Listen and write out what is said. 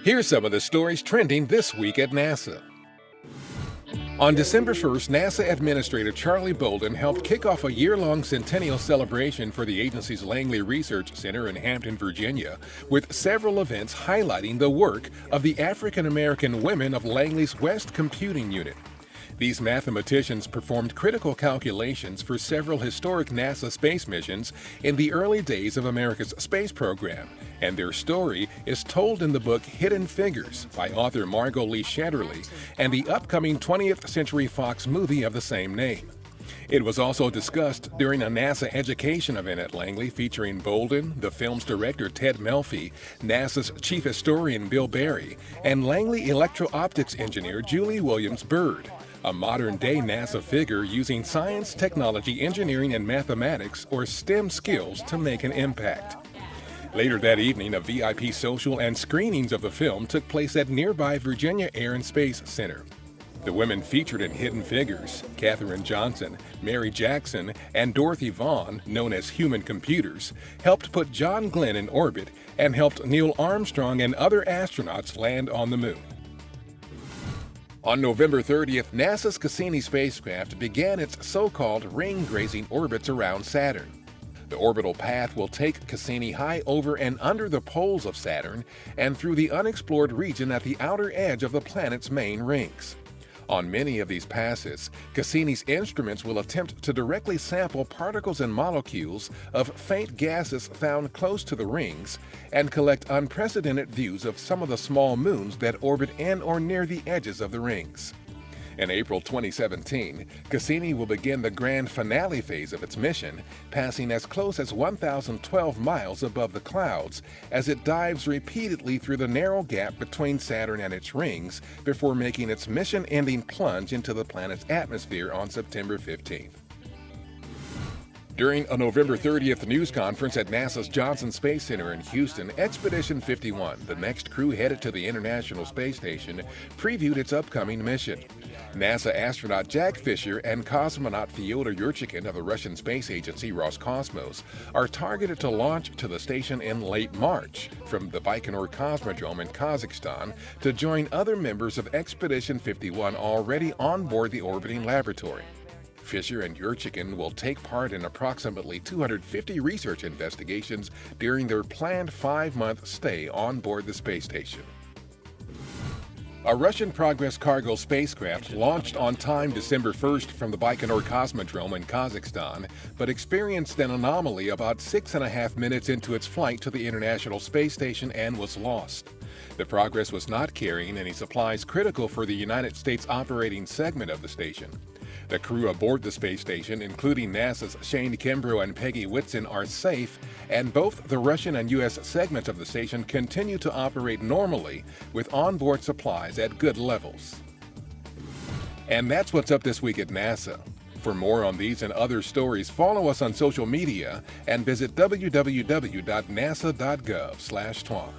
Here's some of the stories trending this week at NASA. On December 1st, NASA Administrator Charlie Bolden helped kick off a year-long Centennial celebration for the agency's Langley Research Center in Hampton, Virginia, with several events highlighting the work of the African-American women of Langley's West Computing Unit. These mathematicians performed critical calculations for several historic NASA space missions in the early days of America's space program, and their story is told in the book Hidden Figures by author Margot Lee Shetterly and the upcoming 20th Century Fox movie of the same name. It was also discussed during a NASA education event at Langley featuring Bolden, the film's director Ted Melfi, NASA's chief historian Bill Barry, and Langley electro-optics engineer Julie Williams-Byrd, a modern-day NASA figure using science, technology, engineering, and mathematics, or STEM skills, to make an impact. Later that evening, a VIP social and screenings of the film took place at nearby Virginia Air and Space Center. The women featured in Hidden Figures, Katherine Johnson, Mary Jackson, and Dorothy Vaughan, known as Human Computers, helped put John Glenn in orbit and helped Neil Armstrong and other astronauts land on the moon. On November 30th, NASA's Cassini spacecraft began its so-called ring-grazing orbits around Saturn. The orbital path will take Cassini high over and under the poles of Saturn and through the unexplored region at the outer edge of the planet's main rings. On many of these passes, Cassini's instruments will attempt to directly sample particles and molecules of faint gases found close to the rings and collect unprecedented views of some of the small moons that orbit in or near the edges of the rings. In April 2017, Cassini will begin the grand finale phase of its mission, passing as close as 1,012 miles above the clouds as it dives repeatedly through the narrow gap between Saturn and its rings before making its mission-ending plunge into the planet's atmosphere on September 15th. During a November 30th news conference at NASA's Johnson Space Center in Houston, Expedition 51, the next crew headed to the International Space Station, previewed its upcoming mission. NASA astronaut Jack Fisher and cosmonaut Fyodor Yurchikhin of the Russian space agency Roscosmos are targeted to launch to the station in late March from the Baikonur Cosmodrome in Kazakhstan to join other members of Expedition 51 already on board the orbiting laboratory. Fisher and Yurchikhin will take part in approximately 250 research investigations during their planned 5-month stay on board the space station. A Russian Progress cargo spacecraft launched on time December 1st from the Baikonur Cosmodrome in Kazakhstan, but experienced an anomaly about 6.5 minutes into its flight to the International Space Station and was lost. The Progress was not carrying any supplies critical for the United States operating segment of the station. The crew aboard the space station, including NASA's Shane Kimbrough and Peggy Whitson, are safe, and both the Russian and U.S. segments of the station continue to operate normally with onboard supplies at good levels. And that's what's up this week at NASA. For more on these and other stories, follow us on social media and visit www.nasa.gov/twan.